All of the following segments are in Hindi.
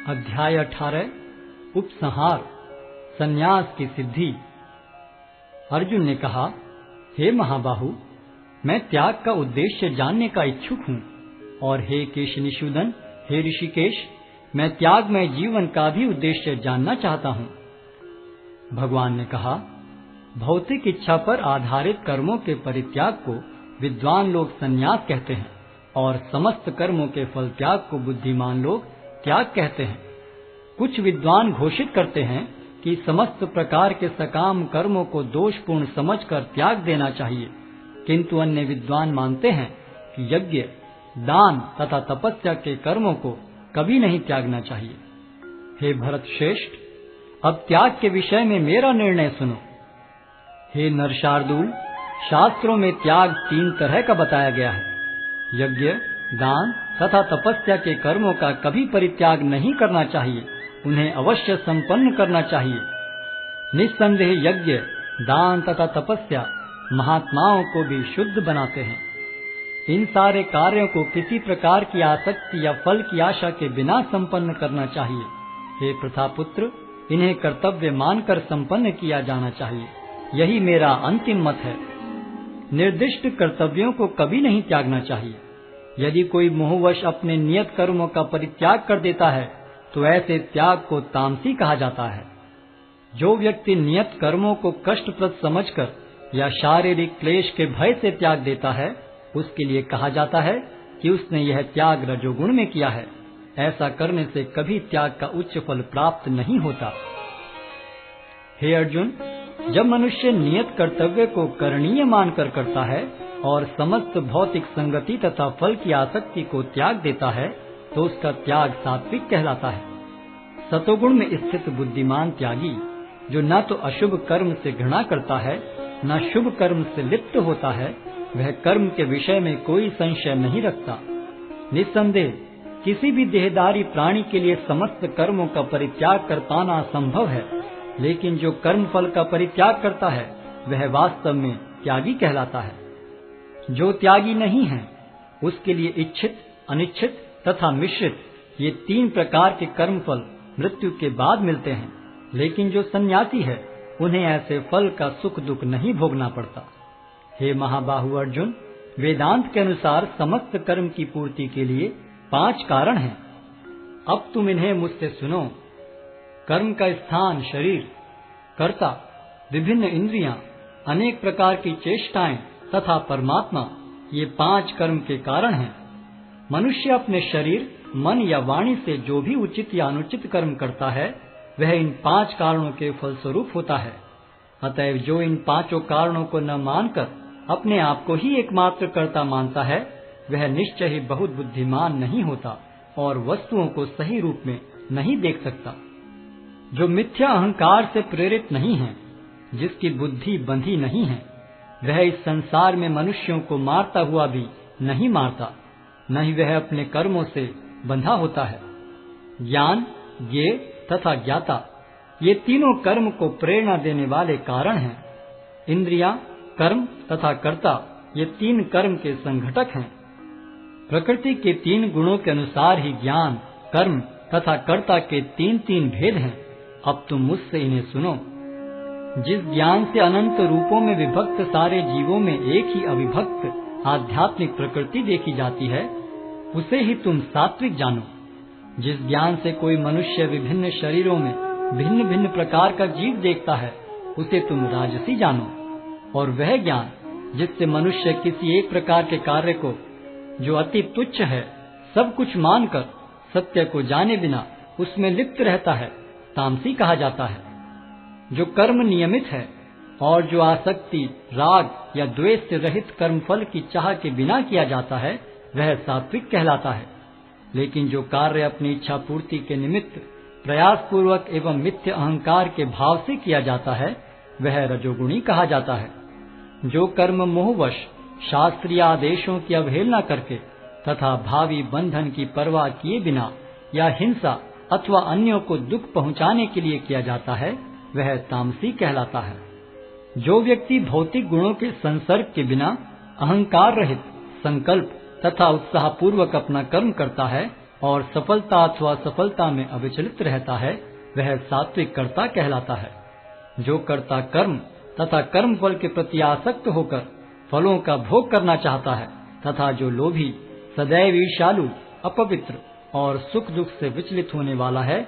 अध्याय 18 उपसंहार संन्यास की सिद्धि। अर्जुन ने कहा, हे महाबाहु, मैं त्याग का उद्देश्य जानने का इच्छुक हूँ, और हे केशनिषूदन, हे ऋषिकेश, मैं त्यागमय जीवन का भी उद्देश्य जानना चाहता हूँ। भगवान ने कहा, भौतिक इच्छा पर आधारित कर्मों के परित्याग को विद्वान लोग संन्यास कहते हैं, और समस्त कर्मों के फल त्याग को बुद्धिमान लोग त्याग कहते हैं। कुछ विद्वान घोषित करते हैं कि समस्त प्रकार के सकाम कर्मों को दोषपूर्ण समझकर त्याग देना चाहिए, किंतु अन्य विद्वान मानते हैं कि यज्ञ, दान तथा तपस्या के कर्मों को कभी नहीं त्यागना चाहिए। हे भरत श्रेष्ठ, अब त्याग के विषय में मेरा निर्णय सुनो। हे नरशार्दूल, शास्त्रों में त्याग 3 तरह का बताया गया है। यज्ञ, दान तथा तपस्या के कर्मों का कभी परित्याग नहीं करना चाहिए, उन्हें अवश्य संपन्न करना चाहिए। निस्संदेह यज्ञ, दान तथा तपस्या महात्माओं को भी शुद्ध बनाते हैं। इन सारे कार्यों को किसी प्रकार की आसक्ति या फल की आशा के बिना संपन्न करना चाहिए। हे प्रथापुत्र, इन्हें कर्तव्य मानकर संपन्न किया जाना चाहिए। यही मेरा अंतिम मत है। निर्दिष्ट कर्तव्यों को कभी नहीं त्यागना चाहिए। यदि कोई मोहवश अपने नियत कर्मों का परित्याग कर देता है तो ऐसे त्याग को तामसी कहा जाता है। जो व्यक्ति नियत कर्मों को कष्टप्रद समझकर या शारीरिक क्लेश के भय से त्याग देता है, उसके लिए कहा जाता है कि उसने यह त्याग रजोगुण में किया है। ऐसा करने से कभी त्याग का उच्च फल प्राप्त नहीं होता। हे अर्जुन, जब मनुष्य नियत कर्तव्य को करणीय मानकर करता है और समस्त भौतिक संगति तथा फल की आसक्ति को त्याग देता है, तो उसका त्याग सात्विक कहलाता है। सतोगुण में स्थित बुद्धिमान त्यागी, जो न तो अशुभ कर्म से घृणा करता है, न शुभ कर्म से लिप्त होता है, वह कर्म के विषय में कोई संशय नहीं रखता। निस्संदेह किसी भी देहधारी प्राणी के लिए समस्त कर्मों का परित्याग कर पाना असंभव है, लेकिन जो कर्म फल का परित्याग करता है वह वास्तव में त्यागी कहलाता है। जो त्यागी नहीं है, उसके लिए इच्छित, अनिच्छित तथा मिश्रित ये 3 प्रकार के कर्म फल मृत्यु के बाद मिलते हैं, लेकिन जो सन्यासी है उन्हें ऐसे फल का सुख दुख नहीं भोगना पड़ता। हे महाबाहु अर्जुन, वेदांत के अनुसार समस्त कर्म की पूर्ति के लिए 5 कारण हैं। अब तुम इन्हें मुझसे सुनो। कर्म का स्थान शरीर, कर्ता, विभिन्न इंद्रियां, अनेक प्रकार की चेष्टाएं तथा परमात्मा, ये 5 कर्म के कारण हैं। मनुष्य अपने शरीर, मन या वाणी से जो भी उचित या अनुचित कर्म करता है, वह इन 5 कारणों के फलस्वरूप होता है। अतएव जो इन 5 कारणों को न मानकर अपने आप को ही एकमात्र कर्ता मानता है, वह निश्चय ही बहुत बुद्धिमान नहीं होता और वस्तुओं को सही रूप में नहीं देख सकता। जो मिथ्या अहंकार से प्रेरित नहीं है, जिसकी बुद्धि बंधी नहीं है, वह इस संसार में मनुष्यों को मारता हुआ भी नहीं मारता, न ही वह अपने कर्मों से बंधा होता है। ज्ञान, ज्ञेय तथा ज्ञाता, ये तीनों कर्म को प्रेरणा देने वाले कारण हैं। इंद्रियां, कर्म तथा कर्ता, ये 3 कर्म के संघटक हैं। प्रकृति के 3 गुणों के अनुसार ही ज्ञान, कर्म तथा कर्ता के 3 भेद हैं। अब तुम मुझसे इन्हें सुनो। जिस ज्ञान से अनंत रूपों में विभक्त सारे जीवों में एक ही अविभक्त आध्यात्मिक प्रकृति देखी जाती है, उसे ही तुम सात्विक जानो। जिस ज्ञान से कोई मनुष्य विभिन्न शरीरों में भिन्न भिन्न प्रकार का जीव देखता है, उसे तुम राजसी जानो। और वह ज्ञान जिससे मनुष्य किसी एक प्रकार के कार्य को, जो अति तुच्छ है, सब कुछ मानकर सत्य को जाने बिना उसमें लिप्त रहता है, तामसी कहा जाता है। जो कर्म नियमित है और जो आसक्ति, राग या द्वेष से रहित कर्मफल की चाह के बिना किया जाता है, वह सात्विक कहलाता है। लेकिन जो कार्य अपनी इच्छा पूर्ति के निमित्त प्रयास पूर्वक एवं मिथ्य अहंकार के भाव से किया जाता है, वह रजोगुणी कहा जाता है। जो कर्म मोहवश शास्त्रीय आदेशों की अवहेलना करके तथा भावी बंधन की परवाह किए बिना या हिंसा अथवा अन्यों को दुख पहुंचाने के लिए किया जाता है, वह तामसी कहलाता है। जो व्यक्ति भौतिक गुणों के संसर्ग के बिना अहंकार रहित संकल्प तथा उत्साह पूर्वक अपना कर्म करता है और सफलता अथवा सफलता में अविचलित रहता है, वह सात्विक कर्ता कहलाता है। जो कर्ता कर्म तथा कर्म फल के प्रति आसक्त होकर फलों का भोग करना चाहता है तथा जो लोभी, सदैव ईर्ष्यालु, अपवित्र और सुख दुख से विचलित होने वाला है,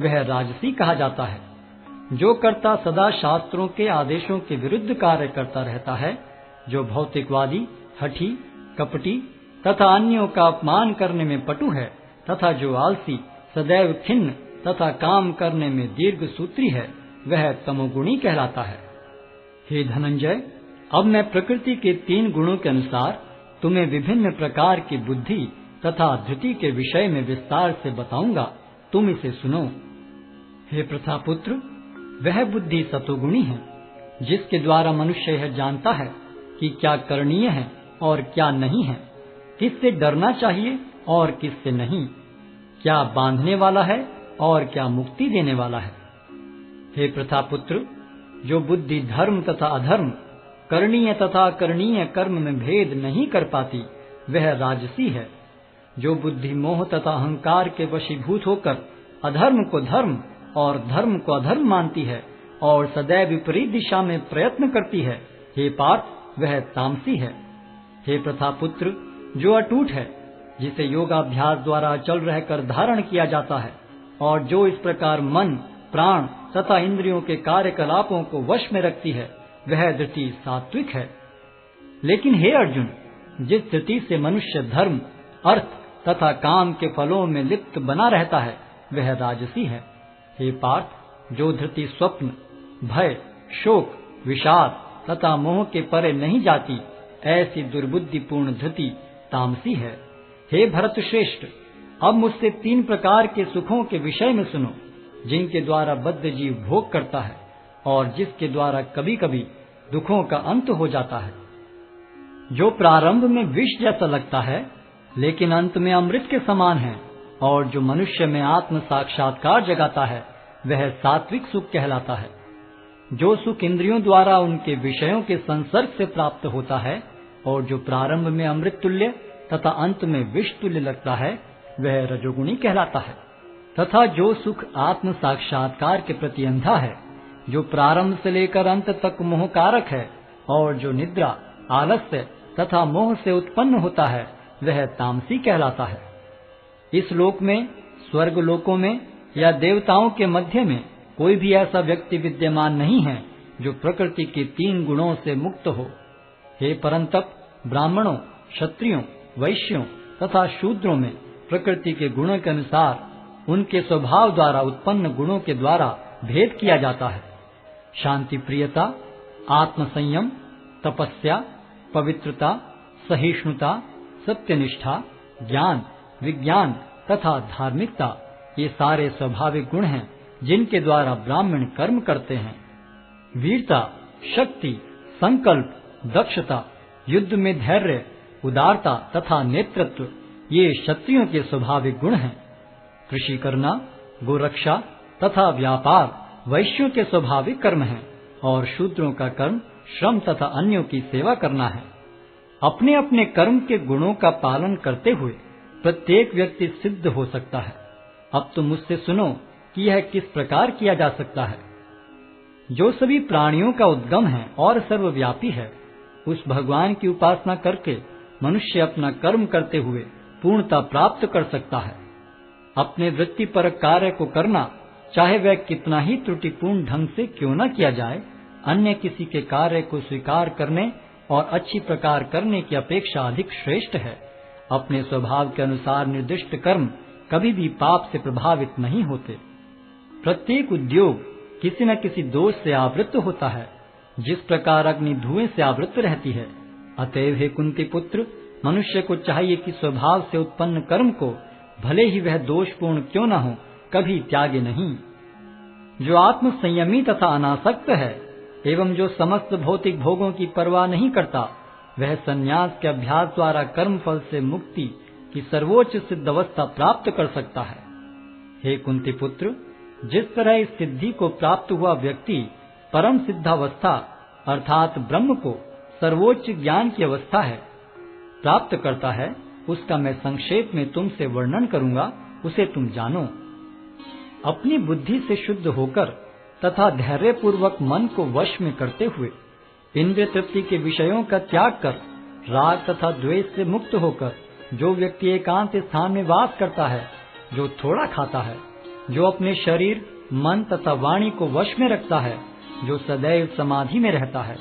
वह राजसी कहा जाता है। जो कर्ता सदा शास्त्रों के आदेशों के विरुद्ध कार्य करता रहता है, जो भौतिकवादी, हठी, कपटी तथा अन्यों का अपमान करने में पटु है तथा जो आलसी, सदैव खिन्न तथा काम करने में दीर्घ सूत्री है, वह तमोगुणी कहलाता है। हे धनंजय, अब मैं प्रकृति के 3 गुणों के अनुसार तुम्हें विभिन्न प्रकार की बुद्धि तथा धृति के विषय में विस्तार से बताऊंगा, तुम इसे सुनो। हे प्रथापुत्र, वह बुद्धि सतोगुणी है, जिसके द्वारा मनुष्य यह जानता है कि क्या करणीय है और क्या नहीं है, किससे डरना चाहिए और किससे नहीं, क्या बांधने वाला है और क्या मुक्ति देने वाला है। हे प्रथापुत्र, जो बुद्धि धर्म तथा अधर्म, करणीय तथा अकरणीय कर्म में भेद नहीं कर पाती, वह राजसी है। जो बुद्धि मोह तथा अहंकार के वशीभूत होकर अधर्म को धर्म और धर्म को अधर्म मानती है और सदैव विपरीत दिशा में प्रयत्न करती है, हे पार्थ, वह तामसी है। हे प्रथापुत्र, जो अटूट है, जिसे योगाभ्यास द्वारा अचल रहकर धारण किया जाता है और जो इस प्रकार मन, प्राण तथा इंद्रियों के कार्यकलापों को वश में रखती है, वह धृति सात्विक है। लेकिन हे अर्जुन, जिस धृति से मनुष्य धर्म, अर्थ तथा काम के फलों में लिप्त बना रहता है, वह राजसी है। हे पार्थ, जो धृति स्वप्न, भय, शोक, विषाद तथा मोह के परे नहीं जाती, ऐसी दुर्बुद्धिपूर्ण धृति तामसी है। हे भरत श्रेष्ठ, अब मुझसे 3 प्रकार के सुखों के विषय में सुनो, जिनके द्वारा बद्ध जीव भोग करता है और जिसके द्वारा कभी कभी दुखों का अंत हो जाता है। जो प्रारंभ में विष जैसा लगता है, लेकिन अंत में अमृत के समान है, और जो मनुष्य में आत्म साक्षात्कार जगाता है, वह सात्विक सुख कहलाता है। जो सुख इंद्रियों द्वारा उनके विषयों के संसर्ग से प्राप्त होता है और जो प्रारंभ में अमृत तुल्य तथा अंत में विष तुल्य लगता है, वह रजोगुणी कहलाता है। तथा जो सुख आत्म साक्षात्कार के प्रति अंधा है, जो प्रारंभ से लेकर अंत तक मोहकारक है और जो निद्रा, आलस्य तथा मोह से उत्पन्न होता है, वह तामसी कहलाता है। इस लोक में, स्वर्ग लोकों में या देवताओं के मध्य में कोई भी ऐसा व्यक्ति विद्यमान नहीं है जो प्रकृति के 3 गुणों से मुक्त हो। हे परंतप, ब्राह्मणों, क्षत्रियों, वैश्यों तथा शूद्रों में प्रकृति के गुणों के अनुसार उनके स्वभाव द्वारा उत्पन्न गुणों के द्वारा भेद किया जाता है। शांति प्रियता, आत्मसंयम, तपस्या, पवित्रता, सहिष्णुता, सत्यनिष्ठा, ज्ञान, विज्ञान तथा धार्मिकता, ये सारे स्वाभाविक गुण हैं जिनके द्वारा ब्राह्मण कर्म करते हैं। वीरता, शक्ति, संकल्प, दक्षता, युद्ध में धैर्य, उदारता तथा नेतृत्व, ये क्षत्रियों के स्वाभाविक गुण हैं। कृषि करना, गोरक्षा तथा व्यापार वैश्यों के स्वाभाविक कर्म हैं और शूद्रों का कर्म श्रम तथा अन्यों की सेवा करना है। अपने अपने कर्म के गुणों का पालन करते हुए प्रत्येक व्यक्ति सिद्ध हो सकता है। अब तुम मुझसे सुनो कि यह किस प्रकार किया जा सकता है। जो सभी प्राणियों का उद्गम है और सर्वव्यापी है, उस भगवान की उपासना करके मनुष्य अपना कर्म करते हुए पूर्णता प्राप्त कर सकता है। अपने वृत्तिपरक कार्य को करना, चाहे वह कितना ही त्रुटिपूर्ण ढंग से क्यों न किया जाए, अन्य किसी के कार्य को स्वीकार करने और अच्छी प्रकार करने की अपेक्षा अधिक श्रेष्ठ है। अपने स्वभाव के अनुसार निर्दिष्ट कर्म कभी भी पाप से प्रभावित नहीं होते। प्रत्येक उद्योग किसी न किसी दोष से आवृत होता है, जिस प्रकार अग्नि धुएं से आवृत रहती है। अतएव हे कुंती पुत्र, मनुष्य को चाहिए कि स्वभाव से उत्पन्न कर्म को, भले ही वह दोषपूर्ण क्यों न हो, कभी त्यागे नहीं। जो आत्म संयमी तथा अनासक्त है एवं जो समस्त भौतिक भोगों की परवाह नहीं करता, वह संन्यास के अभ्यास द्वारा कर्म फल से मुक्ति की सर्वोच्च सिद्ध अवस्था प्राप्त कर सकता है। हे कुंती पुत्र, जिस तरह इस सिद्धि को प्राप्त हुआ व्यक्ति परम सिद्धावस्था अर्थात ब्रह्म को सर्वोच्च ज्ञान की अवस्था है प्राप्त करता है, उसका मैं संक्षेप में तुमसे वर्णन करूंगा, उसे तुम जानो। अपनी बुद्धि से शुद्ध होकर तथा धैर्य पूर्वक मन को वश में करते हुए इंद्रिय तृप्ति के विषयों का त्याग कर राग तथा द्वेष से मुक्त होकर जो व्यक्ति एकांत स्थान में वास करता है, जो थोड़ा खाता है, जो अपने शरीर मन तथा वाणी को वश में रखता है, जो सदैव समाधि में रहता है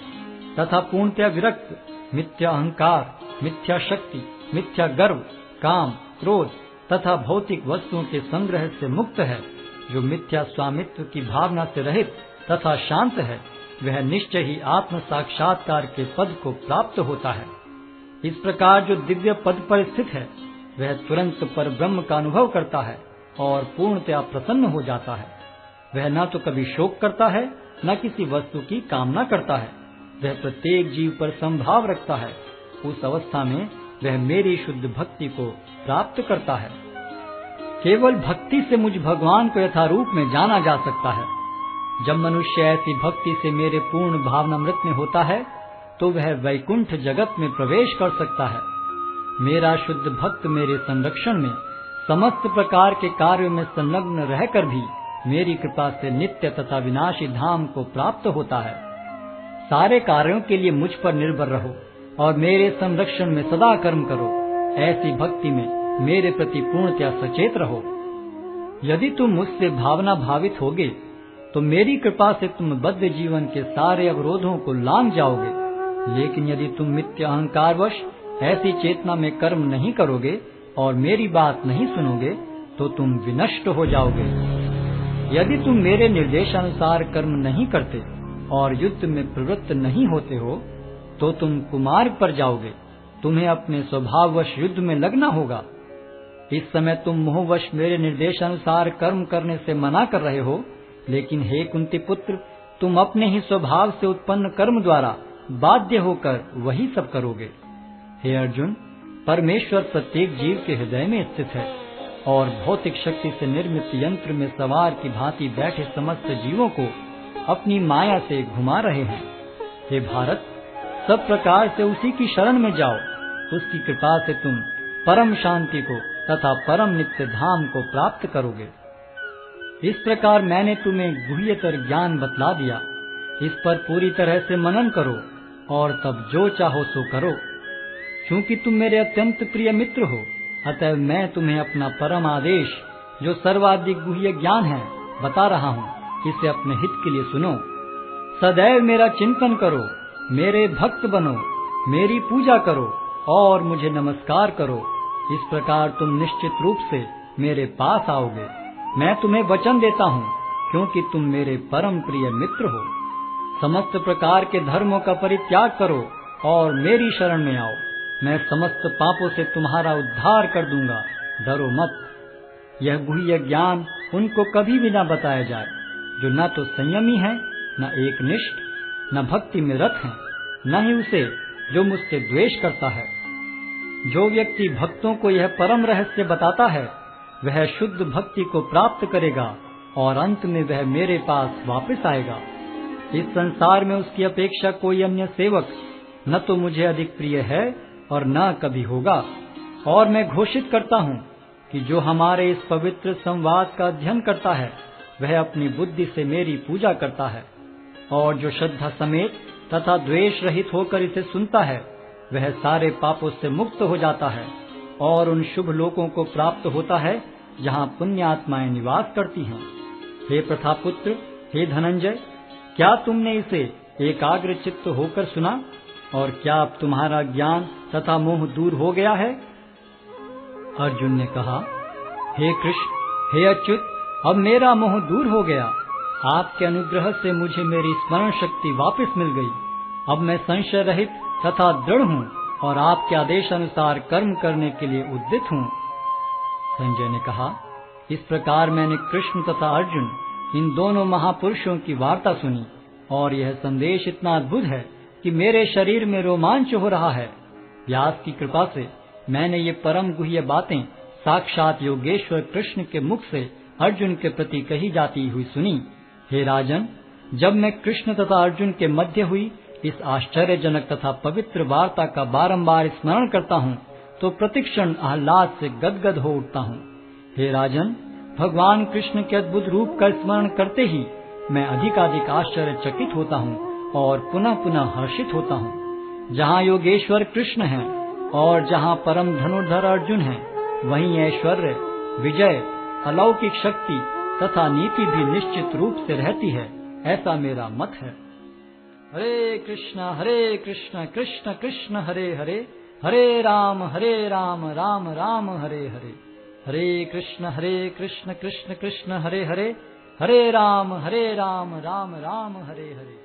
तथा पूर्णतया विरक्त, मिथ्या अहंकार, मिथ्या शक्ति, मिथ्या गर्व, काम, क्रोध तथा भौतिक वस्तुओं के संग्रह से मुक्त है, जो मिथ्या स्वामित्व की भावना से रहित तथा शांत है, वह निश्चय ही आत्म साक्षात्कार के पद को प्राप्त होता है। इस प्रकार जो दिव्य पद पर स्थित है, वह तुरंत पर ब्रह्म का अनुभव करता है और पूर्णतया प्रसन्न हो जाता है। वह न तो कभी शोक करता है, न किसी वस्तु की कामना करता है। वह प्रत्येक जीव पर संभाव रखता है। उस अवस्था में वह मेरी शुद्ध भक्ति को प्राप्त करता है। केवल भक्ति से मुझ भगवान को यथारूप में जाना जा सकता है। जब मनुष्य ऐसी भक्ति से मेरे पूर्ण भावनामृत में होता है, तो वह वैकुंठ जगत में प्रवेश कर सकता है। मेरा शुद्ध भक्त मेरे संरक्षण में समस्त प्रकार के कार्यों में संलग्न रहकर भी मेरी कृपा से नित्य तथा विनाशी धाम को प्राप्त होता है। सारे कार्यों के लिए मुझ पर निर्भर रहो और मेरे संरक्षण में सदा कर्म करो। ऐसी भक्ति में मेरे प्रति पूर्णतया सचेत रहो। यदि तुम मुझसे भावना भावित होगे, तो मेरी कृपा से तुम बद्ध जीवन के सारे अवरोधों को लांघ जाओगे। लेकिन यदि तुम मिथ्या अहंकारवश ऐसी चेतना में कर्म नहीं करोगे और मेरी बात नहीं सुनोगे, तो तुम विनष्ट हो जाओगे। यदि तुम मेरे निर्देशानुसार कर्म नहीं करते और युद्ध में प्रवृत्त नहीं होते हो, तो तुम कुमार्ग पर जाओगे। तुम्हें अपने स्वभाववश युद्ध में लगना होगा। इस समय तुम मोहवश मेरे निर्देशानुसार कर्म करने से मना कर रहे हो, लेकिन हे कुंती पुत्र, तुम अपने ही स्वभाव से उत्पन्न कर्म द्वारा बाध्य होकर वही सब करोगे। हे अर्जुन, परमेश्वर प्रत्येक जीव के हृदय में स्थित है और भौतिक शक्ति से निर्मित यंत्र में सवार की भांति बैठे समस्त जीवों को अपनी माया से घुमा रहे हैं। हे भारत, सब प्रकार से उसी की शरण में जाओ। उसकी कृपा से तुम परम शांति को तथा परम नित्य धाम को प्राप्त करोगे। इस प्रकार मैंने तुम्हें गुह्यतर ज्ञान बतला दिया। इस पर पूरी तरह से मनन करो और तब जो चाहो सो करो। क्योंकि तुम मेरे अत्यंत प्रिय मित्र हो, अतः मैं तुम्हें अपना परम आदेश, जो सर्वाधिक गुह्य ज्ञान है, बता रहा हूँ। इसे अपने हित के लिए सुनो। सदैव मेरा चिंतन करो, मेरे भक्त बनो, मेरी पूजा करो और मुझे नमस्कार करो। इस प्रकार तुम निश्चित रूप से मेरे पास आओगे। मैं तुम्हें वचन देता हूँ, क्योंकि तुम मेरे परम प्रिय मित्र हो। समस्त प्रकार के धर्मों का परित्याग करो और मेरी शरण में आओ। मैं समस्त पापों से तुम्हारा उद्धार कर दूंगा। डरो मत। यह गुह्य ज्ञान उनको कभी भी न बताया जाए जो न तो संयमी है, न एकनिष्ठ, न भक्ति में रत है, न ही उसे जो मुझसे द्वेष करता है। जो व्यक्ति भक्तों को यह परम रहस्य बताता है, वह शुद्ध भक्ति को प्राप्त करेगा और अंत में वह मेरे पास वापस आएगा। इस संसार में उसकी अपेक्षा कोई अन्य सेवक न तो मुझे अधिक प्रिय है और न कभी होगा। और मैं घोषित करता हूँ कि जो हमारे इस पवित्र संवाद का अध्ययन करता है, वह अपनी बुद्धि से मेरी पूजा करता है, और जो श्रद्धा समेत तथा द्वेष रहित होकर इसे सुनता है, वह सारे पापों से मुक्त हो जाता है और उन शुभ लोकों को प्राप्त होता है जहाँ पुण्य आत्माएं निवास करती हैं। हे प्रथापुत्र, हे धनंजय, क्या तुमने इसे एकाग्र चित्त होकर सुना? और क्या अब तुम्हारा ज्ञान तथा मोह दूर हो गया है? अर्जुन ने कहा, हे कृष्ण, हे अच्युत, अब मेरा मोह दूर हो गया। आपके अनुग्रह से मुझे मेरी स्मरण शक्ति वापस मिल गई। अब मैं संशय रहित तथा दृढ़ हूँ और आपके आदेशानुसार कर्म करने के लिए उद्यत हूँ। संजय ने कहा, इस प्रकार मैंने कृष्ण तथा अर्जुन, इन दोनों महापुरुषों की वार्ता सुनी, और यह संदेश इतना अद्भुत है कि मेरे शरीर में रोमांच हो रहा है। व्यास की कृपा से मैंने ये परम गुह्य बातें साक्षात योगेश्वर कृष्ण के मुख से अर्जुन के प्रति कही जाती हुई सुनी। हे राजन, जब मैं कृष्ण तथा अर्जुन के मध्य हुई इस आश्चर्यजनक तथा पवित्र वार्ता का बारंबार स्मरण करता हूँ, तो प्रतिक्षण आह्लाद से गदगद हो उठता हूँ। हे राजन, भगवान कृष्ण के अद्भुत रूप का स्मरण करते ही मैं अधिकाधिक आश्चर्यचकित होता हूँ और पुनः पुनः हर्षित होता हूँ। जहाँ योगेश्वर कृष्ण हैं और जहाँ परम धनुर्धर अर्जुन हैं, वहीं ऐश्वर्य, विजय, अलौकिक शक्ति तथा नीति भी निश्चित रूप से रहती है, ऐसा मेरा मत है। हरे कृष्ण कृष्ण कृष्ण हरे हरे, हरे राम राम राम हरे हरे। हरे कृष्ण कृष्ण कृष्ण हरे हरे, हरे राम राम राम हरे हरे।